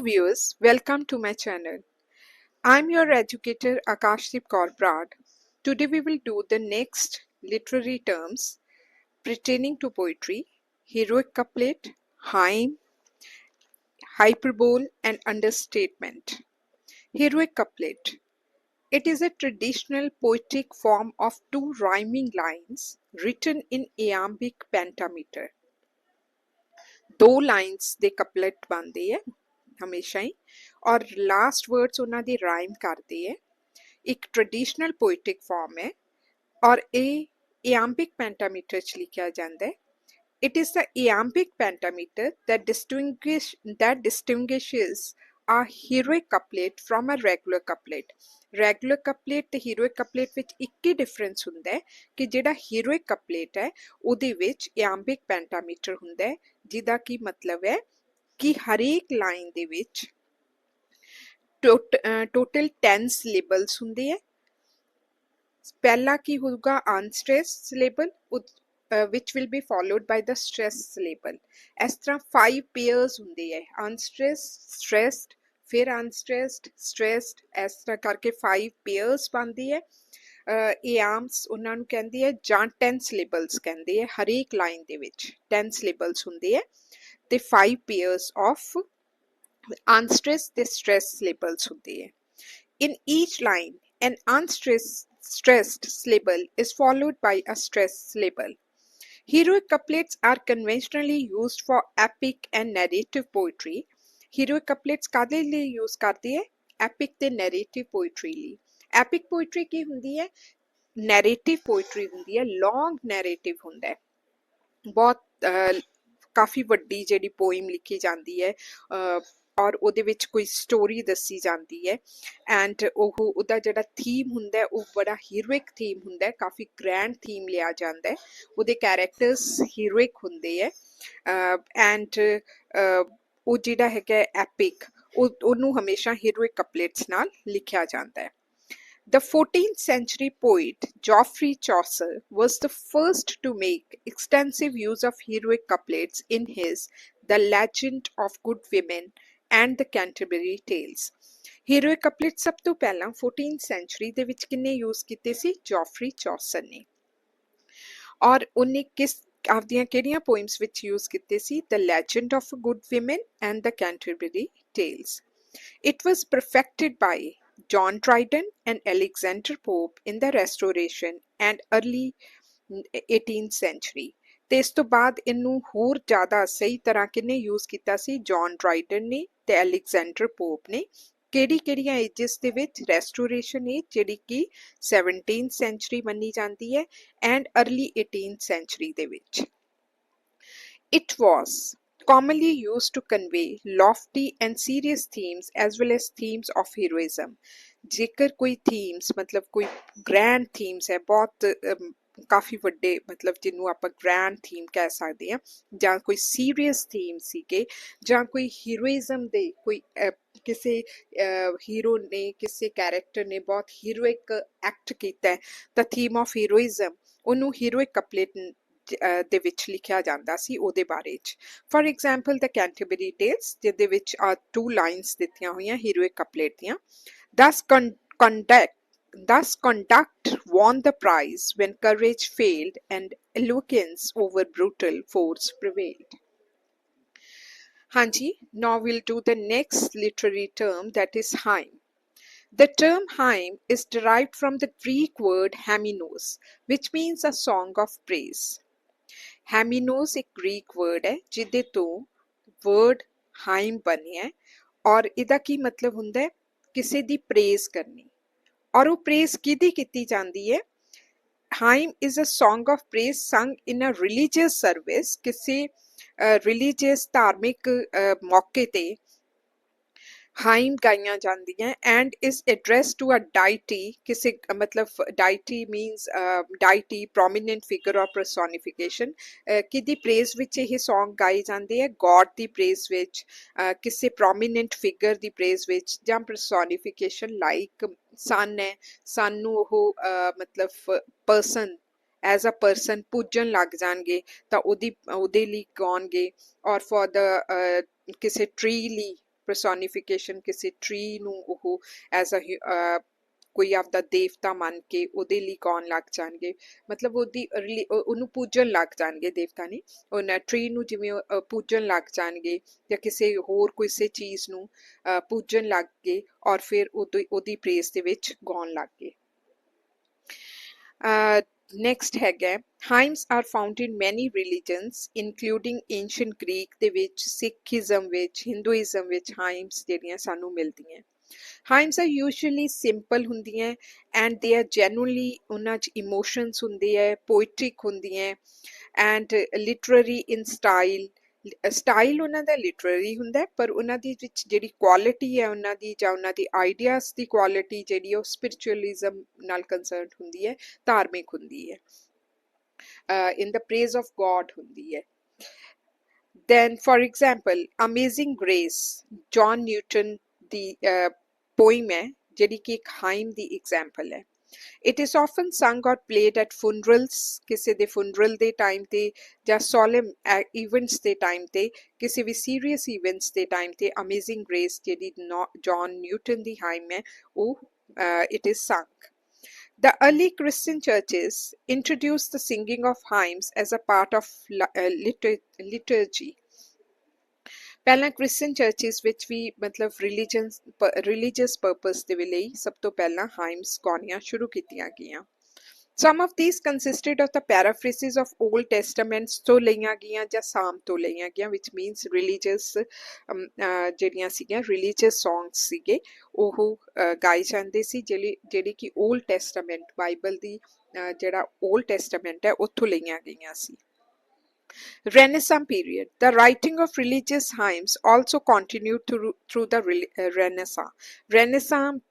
viewers, welcome to my channel. I'm your educator Akashdeep Kaur Brad. Today we will do the next literary terms pertaining to poetry: heroic couplet, rhyme, hyperbole and understatement. Heroic couplet. It is a traditional poetic form of two rhyming lines written in iambic pentameter. ਦੋ lines ਦੇ ਕਪਲੇਟ ਬਣਦੇ ਹੈ ਹਮੇਸ਼ਾ ਹੀ ਔਰ last words ਉਹਨਾਂ ਦੇ ਰਾਈਮ ਕਰਦੇ ਹੈ ਇੱਕ ਟ੍ਰੈਡੀਸ਼ਨਲ ਪੋਇਟਿਕ ਫਾਰਮ ਹੈ ਔਰ ਇਹ ਇਆਂਬਿਕ ਪੈਂਟਾਮੀਟਰ 'ਚ ਲਿਖਿਆ ਜਾਂਦਾ ਹੈ it is the iambic pentameter that distinguishes a heroic couplet from a regular couplet. Regular couplet ਤੇ heroic couplet ਵਿੱਚ ਇੱਕ ਹੀ difference ਹੁੰਦਾ ਹੈ ਕਿ ਜਿਹੜਾ heroic couplet ਹੈ ਉਹਦੇ ਵਿੱਚ iambic pentameter ਹੁੰਦਾ ਹੈ ਜਿਹਦਾ ਕੀ ਮਤਲਬ ਹੈ ਕਿ ਹਰੇਕ ਲਾਈਨ ਦੇ ਵਿੱਚ ਟੋਟਲ 10 syllables ਹੁੰਦੇ ਹੈ ਪਹਿਲਾ ਕੀ ਹੋਊਗਾ unstressed syllable which will be followed by the stressed syllable. ਇਸ ਤਰ੍ਹਾਂ 5 pairs ਹੁੰਦੇ ਹੈ unstressed, stressed, ਫਿਰ unstressed, stressed, ਇਸ ਤਰ੍ਹਾਂ ਕਰਕੇ 5 pairs ਬਣਦੀ ਹੈ iams ਉਹਨਾਂ ਨੂੰ ਕਹਿੰਦੇ ਹੈ ਜਾਂ 10 syllables ਕਹਿੰਦੇ ਹੈ ਹਰੇਕ ਲਾਈਨ ਦੇ ਵਿੱਚ 10 syllables ਹੁੰਦੇ ਹੈ ਤੇ 5 pairs of unstressed ਤੇ stressed syllables ਹੁੰਦੇ ਹੈ in each line an unstressed syllable is followed by a stressed syllable. Heroic couplets are conventionally used for epic and narrative poetry. Heroic couplets ਕਾਹਦੇ ਲਈ use ਕਰਦੇ ਹੈ epic ਤੇ narrative poetry ਲਈ. Epic poetry ਕੀ ਹੁੰਦੀ ਹੈ narrative poetry ਹੁੰਦੀ ਹੈ long narrative ਹੁੰਦਾ ਹੈ ਬਹੁਤ ਕਾਫੀ ਵੱਡੀ ਜਿਹੜੀ ਪੋਇਮ ਲਿਖੀ ਜਾਂਦੀ ਹੈ ਔਰ ਉਹਦੇ ਵਿੱਚ ਕੋਈ ਸਟੋਰੀ ਦੱਸੀ ਜਾਂਦੀ ਹੈ ਐਂਡ ਉਹਦਾ ਜਿਹੜਾ ਥੀਮ ਹੁੰਦਾ ਉਹ ਬੜਾ ਹੀਰੋਇਕ ਥੀਮ ਹੁੰਦਾ ਕਾਫੀ ਗ੍ਰੈਂਡ ਥੀਮ ਲਿਆ ਜਾਂਦਾ ਹੈ ਉਹਦੇ ਕੈਰੈਕਟਰਸ ਹੀਰੋਇਕ ਹੁੰਦੇ ਹੈ ਐਂਡ ਉਹ ਜਿਹੜਾ ਹੈਗਾ ਐਪਿਕ ਉਹਨੂੰ ਹਮੇਸ਼ਾ ਹੀਰੋਇਕ ਕਪਲੇਟਸ ਨਾਲ ਲਿਖਿਆ ਜਾਂਦਾ ਹੈ The 14th century poet Geoffrey Chaucer was the first to make extensive use of heroic couplets in his The Legend of Good Women and the Canterbury Tales. Heroic couplets ਸਭ ਤੋਂ ਪਹਿਲਾਂ 14th century ਦੇ ਵਿੱਚ ਕਿੰਨੇ use ਕੀਤੇ ਸੀ Geoffrey Chaucer ਨੇ ਔਰ ਉਹਨੇ ਕਿਸ ਆਪਦੀਆਂ ਕਿਹੜੀਆਂ ਪੋਇਮਸ ਵਿੱਚ ਯੂਜ਼ ਕੀਤੇ ਸੀ The Legend of Good Women and the Canterbury Tales. It was perfected by John Dryden and Alexander Pope in the Restoration and early 18th century. ਤੇ ਇਸ ਤੋਂ ਬਾਅਦ ਇਹਨੂੰ ਹੋਰ ਜ਼ਿਆਦਾ ਸਹੀ ਤਰ੍ਹਾਂ ਕਿੰਨੇ ਯੂਜ਼ ਕੀਤਾ ਸੀ ਜੌਨ ਡਰਾਈਡਨ ਨੇ ਤੇ ਅਲੈਗਜ਼ੈਂਡਰ ਪੋਪ ਨੇ ਕਿਹੜੀਆਂ ਏਜਸ ਦੇ ਵਿੱਚ ਰੈਸਟੋਰੇਸ਼ਨ ਏਜ ਜਿਹੜੀ ਕਿ 17th century ਮੰਨੀ ਜਾਂਦੀ ਹੈ ਐਂਡ ਅਰਲੀ 18th century ਦੇ ਵਿੱਚ It was commonly used to convey lofty and serious themes as well as themes of heroism. ਜੇਕਰ ਕੋਈ themes ਮਤਲਬ ਕੋਈ grand themes ਹੈ ਬਹੁਤ ਕਾਫੀ ਵੱਡੇ ਮਤਲਬ ਜਿਹਨੂੰ ਆਪਾਂ grand theme ਕਹਿ ਸਕਦੇ ਹਾਂ ਜਾਂ ਕੋਈ serious theme ਸੀਗੇ ਜਾਂ ਕੋਈ heroism ਦੇ ਕੋਈ ਕਿਸੇ ਹੀਰੋ ਨੇ ਕਿਸੇ ਕੈਰੈਕਟਰ ਨੇ ਬਹੁਤ ਹੀਰੋਇਕ ਐਕਟ ਕੀਤਾ ਹੈ ਤਾਂ theme of heroism ਉਹਨੂੰ heroic couplet ਦੇ ਵਿੱਚ ਲਿਖਿਆ ਜਾਂਦਾ ਸੀ ਉਹਦੇ ਬਾਰੇ ਚ for example the Canterbury tales ਜਿਹਦੇ ਵਿੱਚ 2 ਲਾਈਨਸ ਦਿੱਤੀਆਂ ਹੋਈਆਂ ਹੀਰੋਇਕ ਕਪਲੇਟ ਦੀਆਂ Thus conduct won the prize when courage failed and eloquence over brutal force prevailed. Hanji, now we'll do the next literary term that is rhyme. The term rhyme is derived from the Greek word hymnos, which means a song of praise. Hymnos ਇੱਕ Greek word ਹੈ ਜਿਹਦੇ ਤੋਂ word ਹਾਈਮ ਬਣਿਆ ਹੈ ਔਰ ਇਹਦਾ ਕੀ ਮਤਲਬ ਹੁੰਦਾ ਹੈ ਕਿਸੇ ਦੀ ਪ੍ਰੇਜ਼ ਕਰਨੀ ਔਰ ਉਹ ਪ੍ਰੇਜ਼ ਕਿਹਦੀ ਕੀਤੀ ਜਾਂਦੀ ਹੈ hymn is a song of praise sung in a religious service ਕਿਸੇ ਰਿਲੀਜੀਅਸ ਧਾਰਮਿਕ ਮੌਕੇ ਤੇ ਹਾਈਮ ਗਾਈਆਂ ਜਾਂਦੀਆਂ and is address to a deity ਕਿਸੇ ਮਤਲਬ deity means deity prominent figure or personification ਕਿਹਦੀ ਪ੍ਰੇਜ਼ ਵਿੱਚ ਇਹ ਸੌਂਗ ਗਾਏ ਜਾਂਦੇ ਹੈ ਗੋਡ ਦੀ ਪ੍ਰੇਜ਼ ਵਿੱਚ ਕਿਸੇ ਪ੍ਰੋਮੀਨੈਂਟ ਫਿਗਰ ਦੀ ਪ੍ਰੇਜ਼ ਵਿੱਚ ਜਾਂ ਪਰਸੋਨੀਫਿਕੇਸ਼ਨ ਲਾਈਕ ਸਨ ਹੈ ਸਾਨੂੰ ਉਹ ਮਤਲਬ ਪਰਸਨ ਐਜ਼ ਅ ਪਰਸਨ ਪੂਜਣ ਲੱਗ ਜਾਣਗੇ ਤਾਂ ਉਹਦੇ ਲਈ ਗਾਉਣਗੇ ਔਰ ਫॉर द ਕਿਸੇ ਟਰੀ ਲਈ personification ਕਿਸੇ tree ਨੂੰ ਉਹ as a ਕੋਈ ਆਪਦਾ ਦੇਵਤਾ ਮੰਨ ਕੇ ਉਹਦੇ ਲਈ ਗਾਉਣ ਲੱਗ ਜਾਣਗੇ, ਮਤਲਬ ਉਹਨੂੰ ਪੂਜਣ ਲੱਗ ਜਾਣਗੇ, ਦੇਵਤਾ ਨੇ ਉਹਨਾਂ ਟਰੀ ਨੂੰ ਜਿਵੇਂ ਪੂਜਣ ਲੱਗ ਜਾਣਗੇ ਜਾਂ ਕਿਸੇ ਹੋਰ ਕਿਸੇ ਚੀਜ਼ ਨੂੰ ਪੂਜਣ ਲੱਗ ਗਏ ਔਰ ਫਿਰ ਉਹਦੀ ਪ੍ਰੇਜ਼ ਦੇ ਵਿੱਚ ਗਾਉਣ ਲੱਗ ਗਏ। ਨੈਕਸਟ ਹੈਗਾ ਹਾਈਮਸ ਆਰ ਫਾਊਂਡ ਇਨ ਮੈਨੀ ਰਿਲੀਜਨਸ ਇਨਕਲੂਡਿੰਗ ਏਂਸ਼ੀਅੰਟ ਗ੍ਰੀਕ ਦੇ ਵਿੱਚ, ਸਿੱਖੀਜ਼ਮ ਵਿੱਚ, ਹਿੰਦੂਇਜ਼ਮ ਵਿੱਚ ਹਾਈਮਸ ਜਿਹੜੀਆਂ ਸਾਨੂੰ ਮਿਲਦੀਆਂ। ਹਾਈਮਸ ਆਰ ਯੂਜੂਅਲੀ ਸਿੰਪਲ ਹੁੰਦੀਆਂ ਐਂਡ ਦੇ ਆਰ ਜੈਨੂਅਲੀ ਉਹਨਾਂ 'ਚ ਇਮੋਸ਼ਨਸ ਹੁੰਦੇ ਹੈ, ਪੋਇਟ੍ਰਿਕ ਹੁੰਦੀਆਂ ਐਂਡ ਲਿਟਰਰੀ ਇਨ ਸਟਾਈਲ। ਸਟਾਈਲ ਉਹਨਾਂ ਦਾ ਲਿਟਰਰੀ ਹੁੰਦਾ ਪਰ ਉਹਨਾਂ ਦੀ ਵਿੱਚ ਜਿਹੜੀ ਕੁਆਲਿਟੀ ਹੈ ਉਹਨਾਂ ਦੀ ਜਾਂ ਉਹਨਾਂ ਦੀ ਆਈਡੀਆਜ਼ ਦੀ ਕੁਆਲਿਟੀ ਜਿਹੜੀ ਉਹ ਸਪਿਰਿਚੁਅਲਿਜ਼ਮ ਨਾਲ ਕੰਸਰਨਡ ਹੁੰਦੀ ਹੈ, ਧਾਰਮਿਕ ਹੁੰਦੀ ਹੈ, ਇਨ ਦ ਪ੍ਰੇਜ਼ ਆਫ ਗੋਡ ਹੁੰਦੀ ਹੈ। Then, for example, Amazing Grace, John Newton the poem ਹੈ ਜਿਹੜੀ ਕਿ ਇੱਕ ਹਾਈਮ ਦੀ ਐਗਜ਼ਾਮਪਲ ਹੈ। It is often sung or played at funerals, ਕਿਸੇ ਦੇ funeral ਦੇ time ਤੇ ਜਾਂ solemn events ਦੇ time ਤੇ, ਕਿਸੇ ਵੀ serious events ਦੇ time ਤੇ Amazing Grace ਜਿਹੜੀ John Newton ਦੀ ਹਾਈਮ ਹੈ ਉਹ it is sung. The early Christian churches introduced the singing of hymns as a part of liturgy. ਪਹਿਲਾਂ ਕ੍ਰਿਸਚਨ ਚਰਚਿਸ ਵਿੱਚ ਵੀ ਮਤਲਬ ਰਿਲੀਜੀਅਸ ਪਰਪਸ ਦੇ ਲਈ ਸਭ ਤੋਂ ਪਹਿਲਾਂ ਹਾਈਮਸ ਗਾਉਣੀਆਂ ਸ਼ੁਰੂ ਕੀਤੀਆਂ ਗਈਆਂ। Some of these consisted of the paraphrases of Old Testaments ਤੋਂ ਲਈਆਂ ਗਈਆਂ ਜਾਂ ਸਾਮ ਤੋਂ ਲਈਆਂ ਗਈਆਂ, which means religious ਜਿਹੜੀਆਂ ਸੀਗੀਆਂ religious songs ਸੀਗੇ ਉਹ ਗਾਏ ਜਾਂਦੇ ਸੀ ਜਿਹੜੀ ਕਿ Old Testament ਬਾਈਬਲ ਦੀ ਜਿਹੜਾ Old Testament ਹੈ ਉੱਥੋਂ ਲਈਆਂ ਗਈਆਂ ਸੀ। Renaissance period. The writing of religious hymns also continued through the Renaissance. Renaissance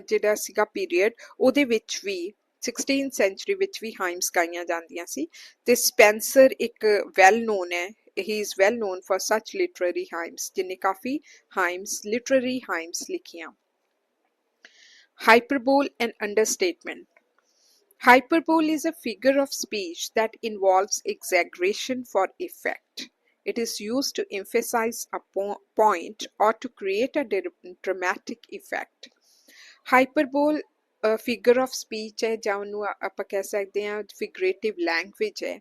ਜਿਹੜਾ ਸੀਗਾ period ਉਹਦੇ ਵਿੱਚ ਵੀ 16th century ਵਿੱਚ ਵੀ hymns ਗਾਈਆਂ ਜਾਂਦੀਆਂ ਸੀ ਤੇ ਸਪੈਂਸਰ ਇੱਕ well known ਹੈ, he is well known for such literary hymns ਜਿਹਨੇ ਕਾਫੀ hymns literary hymns ਲਿਖੀਆਂ। Hyperbole and understatement. Hyperbole is a figure of speech that involves exaggeration for effect. It is used to emphasize a point or to create a dramatic effect. Hyperbole figure of speech ਹੈ ਜਾਂ ਉਹਨੂੰ ਆਪਾਂ ਕਹਿ ਸਕਦੇ ਹਾਂ figurative language ਹੈ।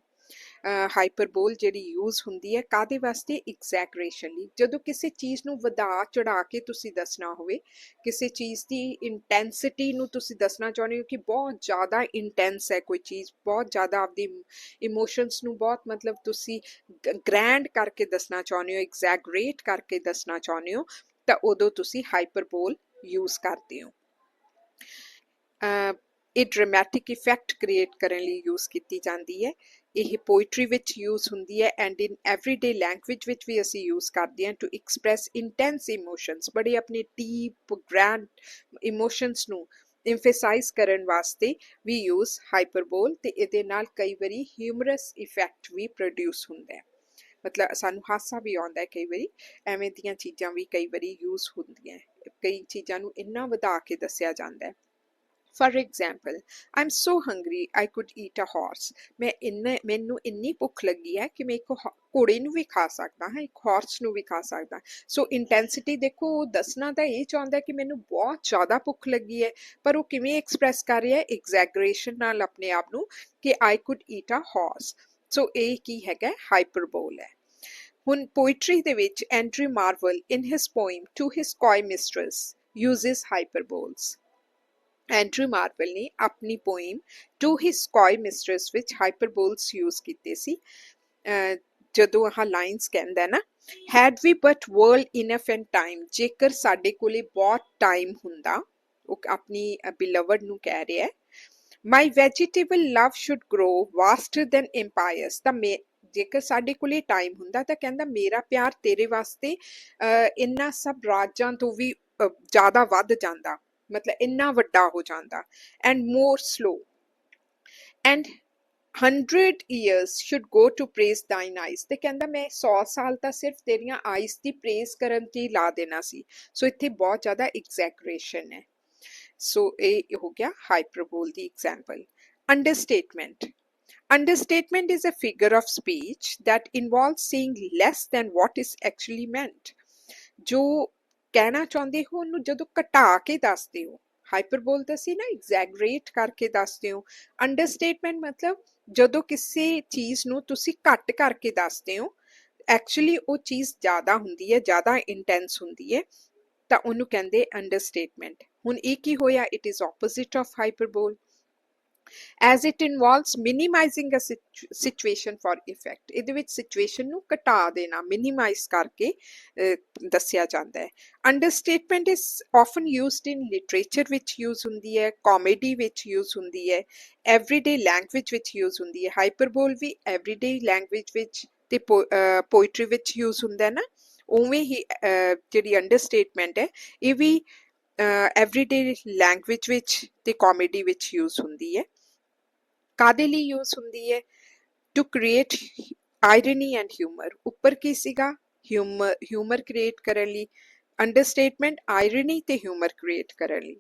ਹਾਈਪਰਬੋਲ ਜਿਹੜੀ use ਹੁੰਦੀ ਹੈ ਕਾਹਦੇ ਵਾਸਤੇ? ਐਗਜ਼ੈਗਰੇਸ਼ਨ ਲਈ। ਜਦੋਂ ਕਿਸੇ ਚੀਜ਼ ਨੂੰ ਵਧਾ ਚੜਾ ਕੇ ਤੁਸੀਂ ਦੱਸਣਾ ਹੋਵੇ, ਕਿਸੇ ਚੀਜ਼ ਦੀ ਇੰਟੈਂਸਿਟੀ ਨੂੰ ਤੁਸੀਂ ਦੱਸਣਾ ਚਾਹੁੰਦੇ ਹੋ ਕਿ ਬਹੁਤ ਜ਼ਿਆਦਾ ਇੰਟੈਂਸ ਹੈ ਕੋਈ ਚੀਜ਼, ਬਹੁਤ ਜ਼ਿਆਦਾ ਆਪਦੀ ਇਮੋਸ਼ਨਸ ਨੂੰ ਬਹੁਤ ਮਤਲਬ ਤੁਸੀਂ ਗ੍ਰੈਂਡ ਕਰਕੇ ਦੱਸਣਾ ਚਾਹੁੰਦੇ ਹੋ, ਐਗਜ਼ੈਗਰੇਟ ਕਰਕੇ ਦੱਸਣਾ ਚਾਹੁੰਦੇ ਹੋ, ਤਾਂ ਉਦੋਂ ਤੁਸੀਂ ਹਾਈਪਰਬੋਲ ਯੂਜ਼ ਕਰਦੇ ਹੋ। ਇਹ ਡਰਾਮੈਟਿਕ ਇਫੈਕਟ ਕ੍ਰੀਏਟ ਕਰਨ ਲਈ ਯੂਜ਼ ਕੀਤੀ ਜਾਂਦੀ ਹੈ। ਇਹ ਪੋਇਟਰੀ ਵਿੱਚ ਯੂਜ਼ ਹੁੰਦੀ ਹੈ ਐਂਡ ਇਨ ਐਵਰੀਡੇ ਲੈਂਗੁਏਜ ਵਿੱਚ ਵੀ ਅਸੀਂ ਯੂਜ਼ ਕਰਦੇ ਹਾਂ ਟੂ ਐਕਸਪ੍ਰੈਸ ਇੰਟੈਂਸ ਇਮੋਸ਼ਨਸ, ਬੜੇ ਆਪਣੇ ਡੀਪ ਗ੍ਰੈਂਡ ਇਮੋਸ਼ਨਸ ਨੂੰ emphasize ਕਰਨ ਵਾਸਤੇ ਵੀ ਯੂਜ਼ ਹਾਈਪਰਬੋਲ, ਤੇ ਇਹਦੇ ਨਾਲ ਕਈ ਵਾਰੀ ਹਿਊਮਰਸ ਇਫੈਕਟ ਵੀ ਪ੍ਰੋਡਿਊਸ ਹੁੰਦਾ ਹੈ, ਮਤਲਬ ਸਾਨੂੰ ਹਾਸਾ ਵੀ ਆਉਂਦਾ ਹੈ ਕਈ ਵਾਰੀ, ਐਵੇਂ ਦੀਆਂ ਚੀਜ਼ਾਂ ਵੀ ਕਈ ਵਾਰੀ ਯੂਜ਼ ਹੁੰਦੀਆਂ, ਕਈ ਚੀਜ਼ਾਂ ਨੂੰ ਇੰਨਾ ਵਧਾ ਕੇ ਦੱਸਿਆ ਜਾਂਦਾ ਹੈ। For example, I'm so hungry I could eat a horse. ਮੈਨੂੰ ਇੰਨੀ ਭੁੱਖ ਲੱਗੀ ਹੈ ਕਿ ਮੈਂ ਇੱਕ ਘੋੜੇ ਨੂੰ ਵੀ ਖਾ ਸਕਦਾ ਹਾਂ, ਇੱਕ ਹਾਰਸ ਨੂੰ ਵੀ ਖਾ ਸਕਦਾ। ਸੋ ਇੰਟੈਂਸਿਟੀ ਦੇਖੋ, ਉਹ ਦੱਸਣਾ ਤਾਂ ਇਹ ਚਾਹੁੰਦਾ ਕਿ ਮੈਨੂੰ ਬਹੁਤ ਜ਼ਿਆਦਾ ਭੁੱਖ ਲੱਗੀ ਹੈ, ਪਰ ਉਹ ਕਿਵੇਂ ਐਕਸਪ੍ਰੈਸ ਕਰ ਰਿਹਾ ਹੈ? ਐਗਜ਼ੈਗਰੇਸ਼ਨ ਨਾਲ ਆਪਣੇ ਆਪ ਨੂੰ ਕਿ I could eat a horse. ਸੋ ਇਹ ਕੀ ਹੈਗਾ? ਹਾਈਪਰਬੋਲ ਹੈ। ਹੁਣ ਪੋਇਟਰੀ ਦੇ ਵਿੱਚ Andrew Marvell in his poem To His Coy Mistress uses hyperboles. Andrew Marvell ਨੇ ਆਪਣੀ ਪੋਇਮ ਟੂ ਹਿਸ ਕੋਏ ਮਿਸਟਰਸ ਵਿੱਚ ਹਾਈਪਰਬੋਲਸ ਯੂਜ਼ ਕੀਤੇ ਸੀ। ਜਦੋਂ ਆਹ ਲਾਈਨਸ ਕਹਿੰਦਾ ਨਾ, had we but world enough and time, ਜੇਕਰ ਸਾਡੇ ਕੋਲੇ ਬਹੁਤ ਟਾਈਮ ਹੁੰਦਾ, ਉਹ ਆਪਣੀ ਬਿਲਵਡ ਨੂੰ ਕਹਿ ਰਿਹਾ ਹੈ। My vegetable love should grow vaster than empires, ਤਾਂ ਜੇਕਰ ਸਾਡੇ ਕੋਲੇ ਟਾਈਮ ਹੁੰਦਾ ਤਾਂ ਕਹਿੰਦਾ ਮੇਰਾ ਪਿਆਰ ਤੇਰੇ ਵਾਸਤੇ ਇੰਨਾ ਸਭ ਰਾਜਾਂ ਤੋਂ ਵੀ ਜ਼ਿਆਦਾ ਵੱਧ ਜਾਂਦਾ, ਮਤਲਬ ਇੰਨਾ ਵੱਡਾ ਹੋ ਜਾਂਦਾ। And more slow and 100 years should go to praise thine eyes, ਤੇ ਕਹਿੰਦਾ ਮੈਂ 100 ਸਾਲ ਤਾਂ ਸਿਰਫ ਤੇਰੀਆਂ ਆਈਜ਼ ਦੀ ਪ੍ਰੇਜ਼ ਕਰਨ ਤੇ ਲਾ ਦੇਣਾ ਸੀ। ਸੋ ਇੱਥੇ ਬਹੁਤ ਜ਼ਿਆਦਾ ਐਗਜ਼ੈਗਰੇਸ਼ਨ ਹੈ। ਸੋ ਇਹ ਹੋ ਗਿਆ ਹਾਈਪਰਬੋਲ ਦੀ example. ਅੰਡਰਸਟੇਟਮੈਂਟ. Understatement is a figure of speech that involves saying less than what is actually meant. ਜੋ ਕਹਿਣਾ ਚਾਹੁੰਦੇ ਹੋ ਉਹਨੂੰ ਜਦੋਂ ਘਟਾ ਕੇ ਦੱਸਦੇ ਹੋ। ਹਾਈਪਰਬੋਲ ਤਾਂ ਸੀ ਨਾ ਐਗਜ਼ੈਗਰੇਟ ਕਰਕੇ ਦੱਸਦੇ ਹੋ। ਅੰਡਰਸਟੇਟਮੈਂਟ ਮਤਲਬ ਜਦੋਂ ਕਿਸੇ ਚੀਜ਼ ਨੂੰ ਤੁਸੀਂ ਘੱਟ ਕਰਕੇ ਦੱਸਦੇ ਹੋ, ਐਕਚੁਅਲੀ ਉਹ ਚੀਜ਼ ਜ਼ਿਆਦਾ ਹੁੰਦੀ ਹੈ, ਜ਼ਿਆਦਾ ਇੰਟੈਂਸ ਹੁੰਦੀ ਹੈ, ਤਾਂ ਉਹਨੂੰ ਕਹਿੰਦੇ ਅੰਡਰਸਟੇਟਮੈਂਟ। ਹੁਣ ਇਹ ਕੀ ਹੋਇਆ, it is opposite of hyperbole, as it involves minimizing a situation for effect। ਇਹਦੇ ਵਿੱਚ ਸਿਚੁਏਸ਼ਨ ਨੂੰ ਘਟਾ ਦੇਣਾ, ਮਿਨੀਮਾਈਜ਼ ਕਰਕੇ ਦੱਸਿਆ ਜਾਂਦਾ ਹੈ। Understatement is often used in literature ਵਿੱਚ ਯੂਜ਼ ਹੁੰਦੀ ਹੈ, ਕਾਮੇਡੀ ਵਿੱਚ ਯੂਜ਼ ਹੁੰਦੀ ਹੈ, ਐਵਰੀਡੇ ਲੈਂਗੁਏਜ ਵਿੱਚ ਯੂਜ਼ ਹੁੰਦੀ ਹੈ। ਹਾਈਪਰਬੋਲ ਵੀ ਐਵਰੀਡੇ ਲੈਂਗੁਏਜ ਵਿੱਚ ਤੇ ਪੋਇਟਰੀ ਵਿੱਚ ਯੂਜ਼ ਹੁੰਦਾ ਹੈ ਨਾ, ਉਵੇਂ ਹੀ ਜਿਹੜੀ ਅੰਡਰਸਟੇਟਮੈਂਟ ਹੈ ਇਹ ਵੀ ਐਵਰੀਡੇ ਲੈਂਗੁਏਜ ਵਿੱਚ ਤੇ ਕਾਮੇਡੀ ਵਿੱਚ ਯੂਜ਼ ਹੁੰਦੀ ਹੈ। ਕਾਦੇ ਲਈ ਯੂਜ਼ ਹੁੰਦੀ ਹੈ? To create irony and humour. ਉੱਪਰ ਕੀ ਸੀਗਾ? ਹਿਊਮਰ ਕ੍ਰੀਏਟ ਕਰਨ ਲਈ। ਅੰਡਰਸਟੇਟਮੈਂਟ ਆਇਰਨੀ ਤੇ ਹਿਊਮਰ ਕ੍ਰੀਏਟ ਕਰਨ ਲਈ।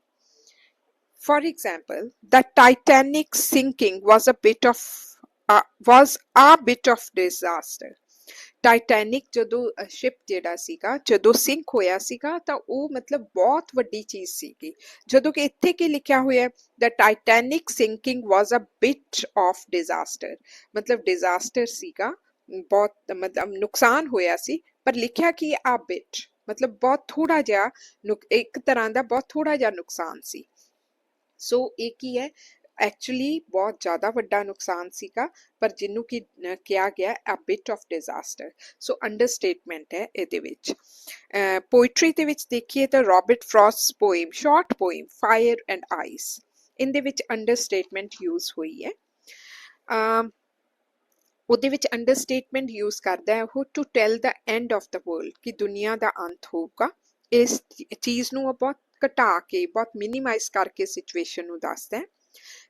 For example, the Titanic sinking was a bit of disaster। Titanic ਜਦੋਂ ਸ਼ਿਪ ਜਿਹੜਾ ਸੀਗਾ ਜਦੋਂ ਸਿੰਕ ਹੋਇਆ ਸੀਗਾ ਤਾਂ ਉਹ ਮਤਲਬ ਬਹੁਤ ਵੱਡੀ ਚੀਜ਼ ਸੀਗੀ। ਜਦੋਂ ਕਿ ਇੱਥੇ ਕੀ ਲਿਖਿਆ ਹੋਇਆ, the Titanic sinking was a bit of disaster, ਮਤਲਬ ਡਿਜ਼ਾਸਟਰ ਸੀਗਾ, ਬਹੁਤ ਮਤਲਬ ਨੁਕਸਾਨ ਹੋਇਆ ਸੀ, ਪਰ ਲਿਖਿਆ ਕਿ ਆ ਬਿਟ ਮਤਲਬ ਬਹੁਤ ਥੋੜਾ ਜਿਹਾ, ਇੱਕ ਤਰ੍ਹਾਂ ਦਾ ਬਹੁਤ ਥੋੜਾ ਜਿਹਾ ਨੁਕਸਾਨ ਸੀ। ਸੋ ਇਹ ਕੀ ਹੈ, ਐਕਚੁਅਲੀ ਬਹੁਤ ਜ਼ਿਆਦਾ ਵੱਡਾ ਨੁਕਸਾਨ ਸੀਗਾ, ਪਰ ਜਿਹਨੂੰ ਕਿ ਕਿਹਾ ਗਿਆ ਅ ਬਿਟ ਆਫ ਡਿਜ਼ਾਸਟਰ। ਸੋ ਅੰਡਰਸਟੇਟਮੈਂਟ ਹੈ ਇਹਦੇ ਵਿੱਚ। ਪੋਇਟਰੀ ਦੇ ਵਿੱਚ ਦੇਖੀਏ ਤਾਂ Robert frost poem, short poem fire and ice, ਇਹਦੇ ਵਿੱਚ ਅੰਡਰਸਟੇਟਮੈਂਟ ਯੂਜ਼ ਹੋਈ ਹੈ। ਉਹਦੇ ਵਿੱਚ ਅੰਡਰਸਟੇਟਮੈਂਟ ਯੂਜ਼ ਕਰਦਾ ਹੈ ਉਹ to tell the end of the world, ਕਿ ਦੁਨੀਆ ਦਾ ਅੰਤ ਹੋਊਗਾ। ਇਸ ਚੀਜ਼ ਨੂੰ ਉਹ ਬਹੁਤ ਘਟਾ ਕੇ, ਬਹੁਤ ਮਿਨੀਮਾਈਜ਼ ਕਰਕੇ ਸਿਚੁਏਸ਼ਨ ਨੂੰ ਦੱਸਦਾ ਹੈ।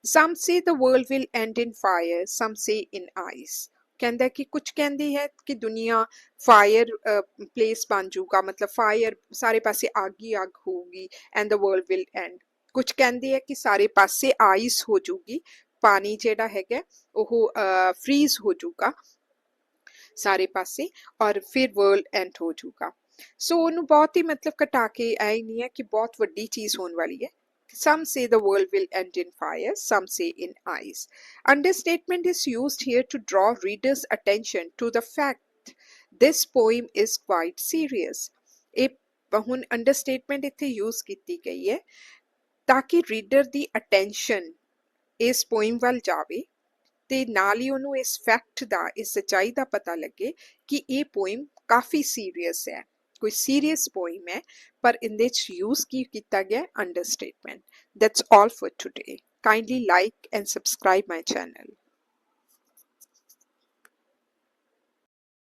Some say the world will end in fire, some say in ice। ਕਹਿੰਦਾ ਕਿ ਕੁਝ ਕਹਿੰਦੀ ਹੈ ਕਿ ਦੁਨੀਆ ਫਾਇਰ ਪਲੇਸ ਬਣ ਜਾਊਗਾ, ਮਤਲਬ ਫਾਇਰ ਸਾਰੇ ਪਾਸੇ ਅੱਗ ਹੀ ਅੱਗ ਹੋਊਗੀ, and the world will and. ਕੁਝ ਕਹਿੰਦੇ ਹੈ ਕਿ ਸਾਰੇ ਪਾਸੇ ਆਈਸ ਹੋ ਜਾਊਗੀ, ਪਾਣੀ ਜਿਹੜਾ ਹੈਗਾ ਉਹ ਫਰੀਜ਼ ਹੋ ਜਾਊਗਾ ਸਾਰੇ ਪਾਸੇ, ਔਰ ਫਿਰ ਵਰਲਡ ਐਂਡ ਹੋ ਜਾਊਗਾ। ਸੋ ਉਹਨੂੰ ਬਹੁਤ ਹੀ ਮਤਲਬ ਘਟਾ ਕੇ ਐ ਹੀ ਨਹੀਂ ਹੈ ਕਿ ਬਹੁਤ ਵੱਡੀ ਚੀਜ਼ ਹੋਣ ਵਾਲੀ ਹੈ। Some say the world will end in fire, some say in ice। Understatement is used here to draw readers' attention to the fact this poem is quite serious। ਇਹ ਹੁਣ ਅੰਡਰਸਟੇਟਮੈਂਟ ਇੱਥੇ ਯੂਜ਼ ਕੀਤੀ ਗਈ ਹੈ ਤਾਂ ਕਿ ਰੀਡਰ ਦੀ ਅਟੈਂਸ਼ਨ ਇਸ poem ਵੱਲ ਜਾਵੇ ਤੇ ਨਾਲ ਹੀ ਉਹਨੂੰ ਇਸ ਫੈਕਟ ਦਾ, ਇਸ ਸੱਚਾਈ ਦਾ ਪਤਾ ਲੱਗੇ ਕਿ ਇਹ ਪੋਇਮ ਕਾਫੀ ਸੀਰੀਅਸ ਹੈ, ਕੋਈ ਸੀਰੀਅਸ ਪੋਇਮ ਹੈ, ਪਰ ਇਹਦੇ 'ਚ ਯੂਜ਼ ਕੀ ਕੀਤਾ ਗਿਆ? ਅੰਡਰਸਟੇਟਮੈਂਟ। That's all for today. Kindly like and subscribe my channel.